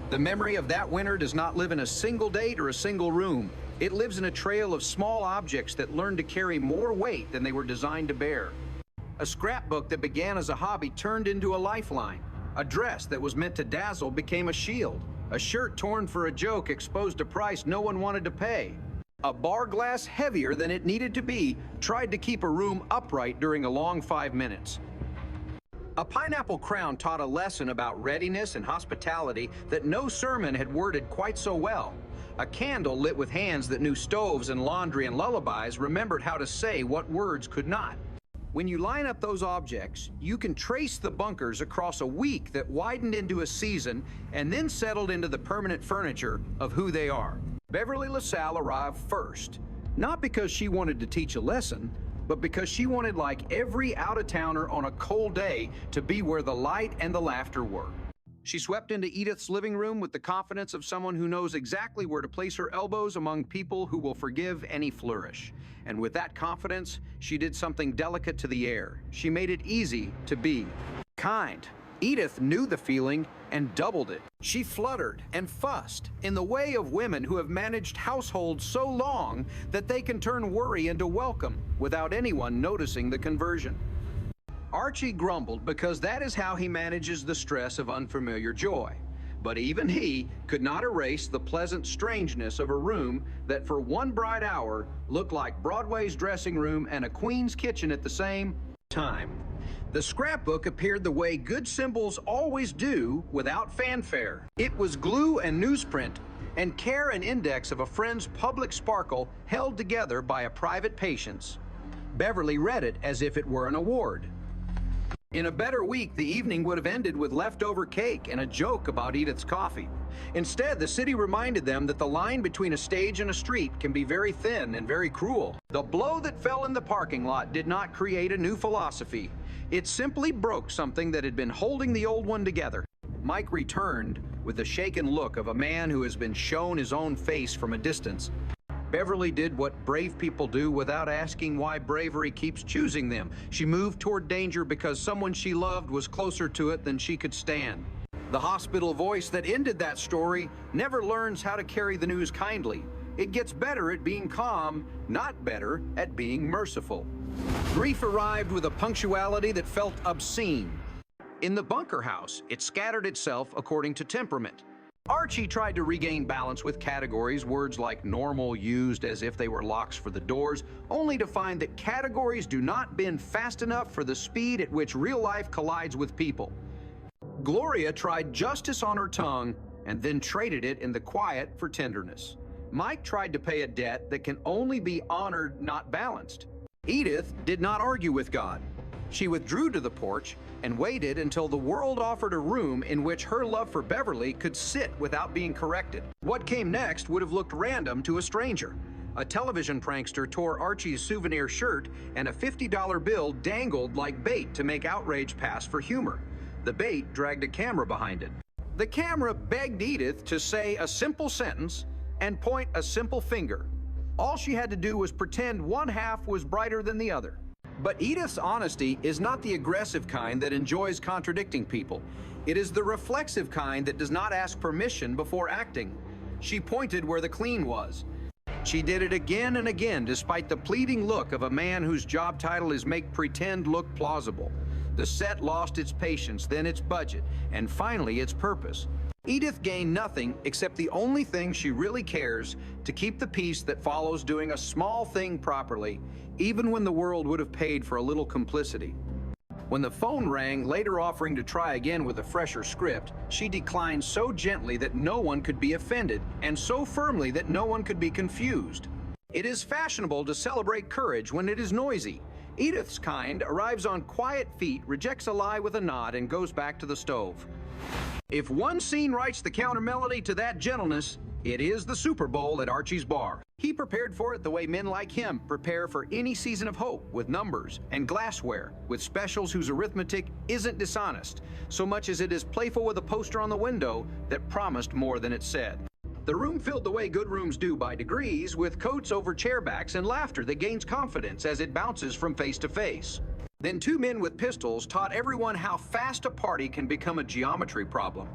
The memory of that winter does not live in a single date or a single room. It lives in a trail of small objects that learn to carry more weight than they were designed to bear. A scrapbook that began as a hobby turned into a lifeline. A dress that was meant to dazzle became a shield. A shirt torn for a joke exposed a price no one wanted to pay. A bar glass heavier than it needed to be tried to keep a room upright during a long 5 minutes. A pineapple crown taught a lesson about readiness and hospitality that no sermon had worded quite so well. A candle lit with hands that knew stoves and laundry and lullabies remembered how to say what words could not. When you line up those objects, you can trace the bunkers across a week that widened into a season and then settled into the permanent furniture of who they are. Beverly LaSalle arrived first, not because she wanted to teach a lesson, but because she wanted, like every out-of-towner on a cold day, to be where the light and the laughter were. She swept into Edith's living room with the confidence of someone who knows exactly where to place her elbows among people who will forgive any flourish. And with that confidence, she did something delicate to the air. She made it easy to be kind. Edith knew the feeling and doubled it. She fluttered and fussed in the way of women who have managed households so long that they can turn worry into welcome without anyone noticing the conversion. Archie grumbled because that is how he manages the stress of unfamiliar joy. But even he could not erase the pleasant strangeness of a room that for one bright hour looked like Broadway's dressing room and a queen's kitchen at the same time. The scrapbook appeared the way good symbols always do, without fanfare. It was glue and newsprint, and care and index of a friend's public sparkle held together by a private patience. Beverly read it as if it were an award. In a better week, the evening would have ended with leftover cake and a joke about Edith's coffee. Instead, the city reminded them that the line between a stage and a street can be very thin and very cruel. The blow that fell in the parking lot did not create a new philosophy. It simply broke something that had been holding the old one together. Mike returned with the shaken look of a man who has been shown his own face from a distance. Beverly did what brave people do without asking why bravery keeps choosing them. She moved toward danger because someone she loved was closer to it than she could stand. The hospital voice that ended that story never learns how to carry the news kindly. It gets better at being calm, not better at being merciful. Grief arrived with a punctuality that felt obscene. In the bunker house, it scattered itself according to temperament. Archie tried to regain balance with categories, words like normal used as if they were locks for the doors, only to find that categories do not bend fast enough for the speed at which real life collides with people. Gloria tried justice on her tongue and then traded it in the quiet for tenderness. Mike tried to pay a debt that can only be honored, not balanced. Edith did not argue with God. She withdrew to the porch and waited until the world offered a room in which her love for Beverly could sit without being corrected. What came next would have looked random to a stranger. A television prankster tore Archie's souvenir shirt, and a $50 bill dangled like bait to make outrage pass for humor. The bait dragged a camera behind it. The camera begged Edith to say a simple sentence and point a simple finger. All she had to do was pretend one half was brighter than the other. But Edith's honesty is not the aggressive kind that enjoys contradicting people. It is the reflexive kind that does not ask permission before acting. She pointed where the clean was. She did it again and again, despite the pleading look of a man whose job title is make pretend look plausible. The set lost its patience, then its budget, and finally its purpose. Edith gained nothing except the only thing she really cares, to keep the peace that follows doing a small thing properly, even when the world would have paid for a little complicity. When the phone rang, later offering to try again with a fresher script, she declined so gently that no one could be offended, and so firmly that no one could be confused. It is fashionable to celebrate courage when it is noisy. Edith's kind arrives on quiet feet, rejects a lie with a nod, and goes back to the stove. If one scene writes the counter melody to that gentleness, it is the Super Bowl at Archie's bar. He prepared for it the way men like him prepare for any season of hope, with numbers and glassware, with specials whose arithmetic isn't dishonest, so much as it is playful with a poster on the window that promised more than it said. The room filled the way good rooms do by degrees, with coats over chairbacks and laughter that gains confidence as it bounces from face to face. Then two men with pistols taught everyone how fast a party can become a geometry problem.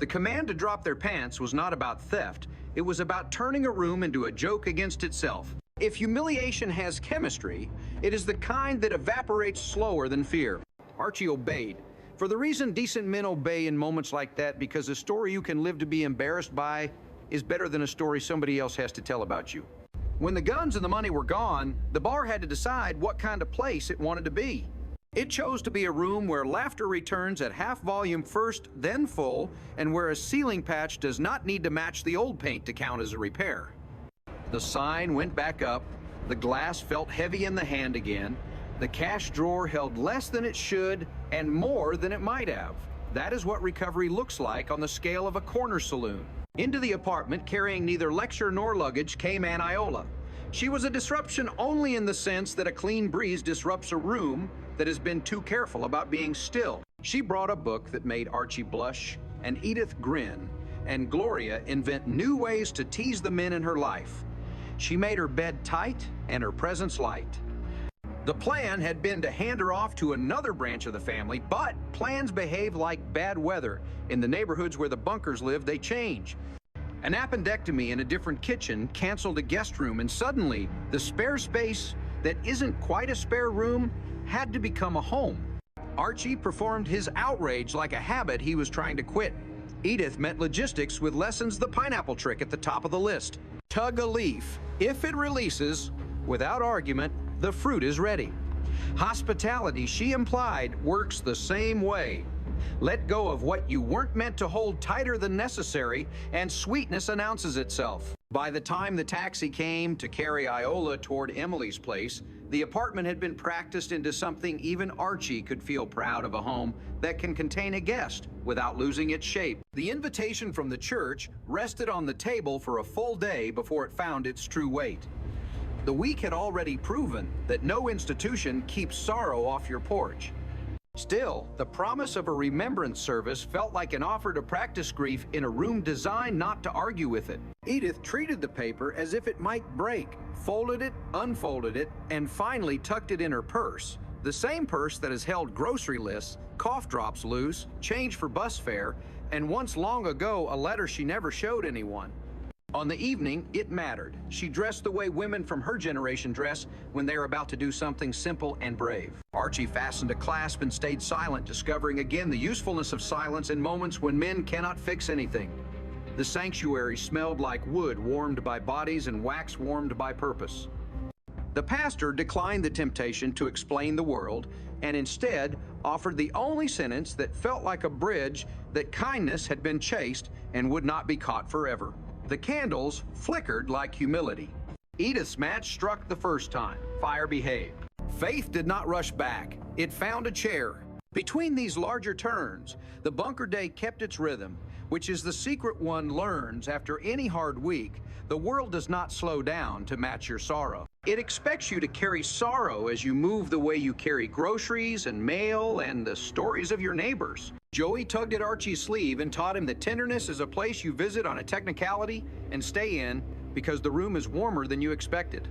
The command to drop their pants was not about theft. It was about turning a room into a joke against itself. If humiliation has chemistry, it is the kind that evaporates slower than fear. Archie obeyed. For the reason decent men obey in moments like that, because a story you can live to be embarrassed by is better than a story somebody else has to tell about you. When the guns and the money were gone, the bar had to decide what kind of place it wanted to be. It chose to be a room where laughter returns at half volume first, then full, and where a ceiling patch does not need to match the old paint to count as a repair. The sign went back up, the glass felt heavy in the hand again, the cash drawer held less than it should and more than it might have. That is what recovery looks like on the scale of a corner saloon. Into the apartment, carrying neither lecture nor luggage, came Aunt Iola. She was a disruption only in the sense that a clean breeze disrupts a room that has been too careful about being still. She brought a book that made Archie blush and Edith grin, and Gloria invent new ways to tease the men in her life. She made her bed tight and her presence light. The plan had been to hand her off to another branch of the family, but plans behave like bad weather. In the neighborhoods where the bunkers live, they change. An appendectomy in a different kitchen canceled a guest room, and suddenly the spare space that isn't quite a spare room had to become a home. Archie performed his outrage like a habit he was trying to quit. Edith met logistics with lessons the pineapple trick at the top of the list. Tug a leaf. If it releases, without argument, the fruit is ready. Hospitality, she implied, works the same way. Let go of what you weren't meant to hold tighter than necessary, and sweetness announces itself. By the time the taxi came to carry Iola toward Emily's place, the apartment had been practiced into something even Archie could feel proud of, a home that can contain a guest without losing its shape. The invitation from the church rested on the table for a full day before it found its true weight. The week had already proven that no institution keeps sorrow off your porch. Still, the promise of a remembrance service felt like an offer to practice grief in a room designed not to argue with it. Edith treated the paper as if it might break, folded it, unfolded it, and finally tucked it in her purse. The same purse that has held grocery lists, cough drops loose, change for bus fare, and once long ago a letter she never showed anyone. On the evening, it mattered. She dressed the way women from her generation dress when they are about to do something simple and brave. Archie fastened a clasp and stayed silent, discovering again the usefulness of silence in moments when men cannot fix anything. The sanctuary smelled like wood warmed by bodies and wax warmed by purpose. The pastor declined the temptation to explain the world and instead offered the only sentence that felt like a bridge, that kindness had been chaste and would not be caught forever. The candles flickered like humility. Edith's match struck the first time. Fire behaved. Faith did not rush back. It found a chair. Between these larger turns, the bunker day kept its rhythm, which is the secret one learns after any hard week. The world does not slow down to match your sorrow. It expects you to carry sorrow as you move the way you carry groceries and mail and the stories of your neighbors. Joey tugged at Archie's sleeve and taught him that tenderness is a place you visit on a technicality and stay in because the room is warmer than you expected.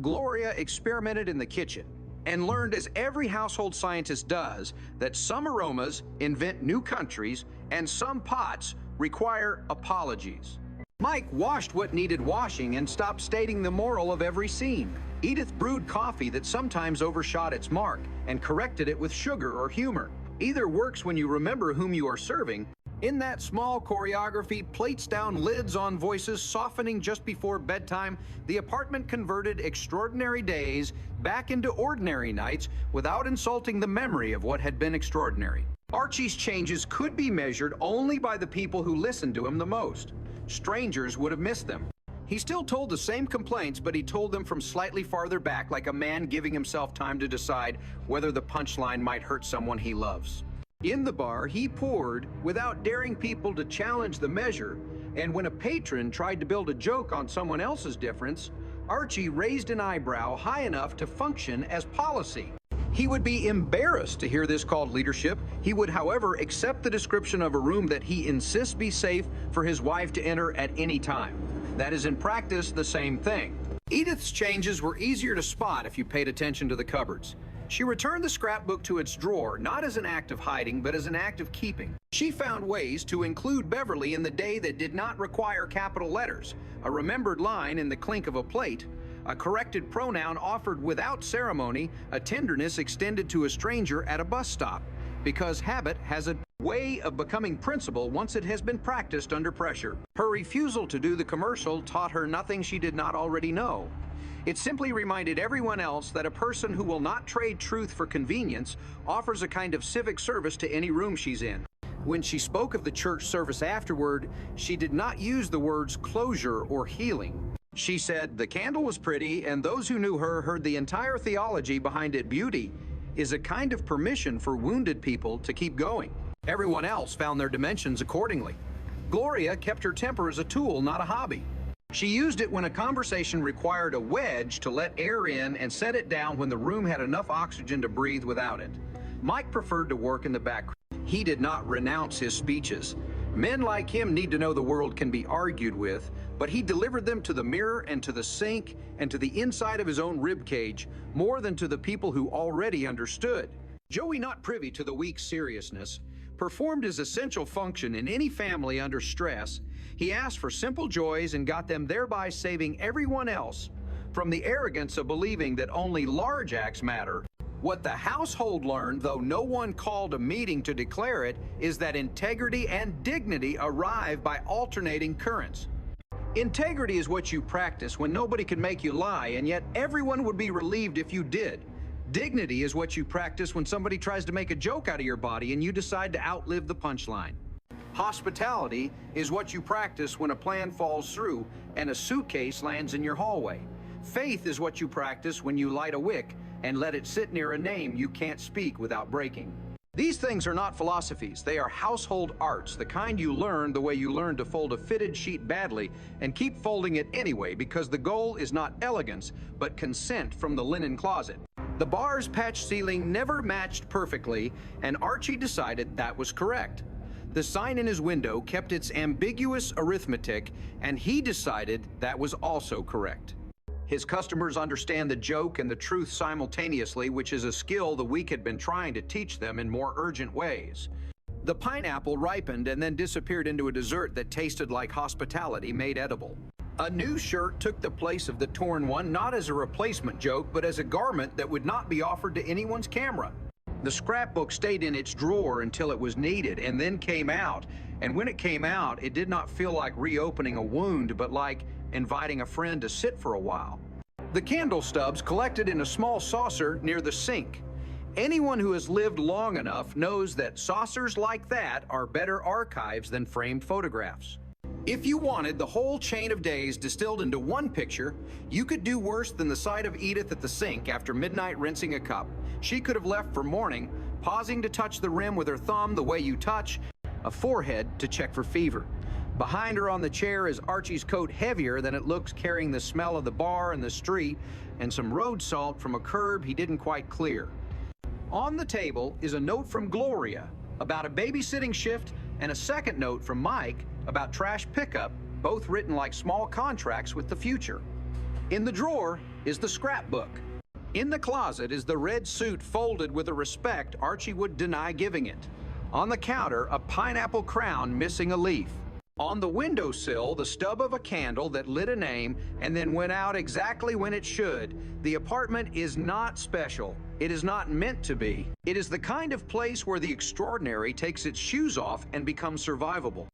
Gloria experimented in the kitchen and learned, as every household scientist does, that some aromas invent new countries and some pots require apologies. Mike washed what needed washing and stopped stating the moral of every scene. Edith brewed coffee that sometimes overshot its mark and corrected it with sugar or humor. Either works when you remember whom you are serving. In that small choreography, plates down, lids on, voices softening just before bedtime, the apartment converted extraordinary days back into ordinary nights without insulting the memory of what had been extraordinary. Archie's changes could be measured only by the people who listened to him the most. Strangers would have missed them. He still told the same complaints, but he told them from slightly farther back, like a man giving himself time to decide whether the punchline might hurt someone he loves. In the bar, he poured without daring people to challenge the measure, and when a patron tried to build a joke on someone else's difference, Archie raised an eyebrow high enough to function as policy. He would be embarrassed to hear this called leadership. He would, however, accept the description of a room that he insists be safe for his wife to enter at any time. That is in practice the same thing. Edith's changes were easier to spot if you paid attention to the cupboards. She returned the scrapbook to its drawer, not as an act of hiding, but as an act of keeping. She found ways to include Beverly in the day that did not require capital letters, a remembered line in the clink of a plate, a corrected pronoun offered without ceremony, a tenderness extended to a stranger at a bus stop, because habit has a way of becoming principle once it has been practiced under pressure. Her refusal to do the commercial taught her nothing she did not already know. It simply reminded everyone else that a person who will not trade truth for convenience offers a kind of civic service to any room she's in. When she spoke of the church service afterward, she did not use the words closure or healing. She said, "The candle was pretty, and those who knew her heard the entire theology behind it. Beauty is a kind of permission for wounded people to keep going." Everyone else found their dimensions accordingly. Gloria kept her temper as a tool, not a hobby. She used it when a conversation required a wedge to let air in and set it down when the room had enough oxygen to breathe without it. Mike preferred to work in the background. He did not renounce his speeches. Men like him need to know the world can be argued with, but he delivered them to the mirror and to the sink and to the inside of his own rib cage, more than to the people who already understood. Joey, not privy to the weak seriousness, performed his essential function in any family under stress. He asked for simple joys and got them, thereby saving everyone else from the arrogance of believing that only large acts matter. What the household learned, though no one called a meeting to declare it, is that integrity and dignity arrive by alternating currents. Integrity is what you practice when nobody can make you lie, and yet everyone would be relieved if you did. Dignity is what you practice when somebody tries to make a joke out of your body and you decide to outlive the punchline. Hospitality is what you practice when a plan falls through and a suitcase lands in your hallway. Faith is what you practice when you light a wick and let it sit near a name you can't speak without breaking. These things are not philosophies, they are household arts, the kind you learn the way you learn to fold a fitted sheet badly and keep folding it anyway, because the goal is not elegance, but consent from the linen closet. The bar's patch ceiling never matched perfectly, and Archie decided that was correct. The sign in his window kept its ambiguous arithmetic, and he decided that was also correct. His customers understand the joke and the truth simultaneously, which is a skill the week had been trying to teach them in more urgent ways. The pineapple ripened and then disappeared into a dessert that tasted like hospitality made edible. A new shirt took the place of the torn one, not as a replacement joke, but as a garment that would not be offered to anyone's camera. The scrapbook stayed in its drawer until it was needed and then came out. And when it came out, it did not feel like reopening a wound, but like inviting a friend to sit for a while. The candle stubs collected in a small saucer near the sink. Anyone who has lived long enough knows that saucers like that are better archives than framed photographs. If you wanted the whole chain of days distilled into one picture, you could do worse than the sight of Edith at the sink after midnight rinsing a cup. She could have left for morning, pausing to touch the rim with her thumb the way you touch a forehead to check for fever. Behind her on the chair is Archie's coat, heavier than it looks, carrying the smell of the bar and the street and some road salt from a curb he didn't quite clear. On the table is a note from Gloria about a babysitting shift and a second note from Mike about trash pickup, both written like small contracts with the future. In the drawer is the scrapbook. In the closet is the red suit folded with a respect Archie would deny giving it. On the counter, a pineapple crown missing a leaf. On the windowsill, the stub of a candle that lit a name and then went out exactly when it should. The apartment is not special. It is not meant to be. It is the kind of place where the extraordinary takes its shoes off and becomes survivable.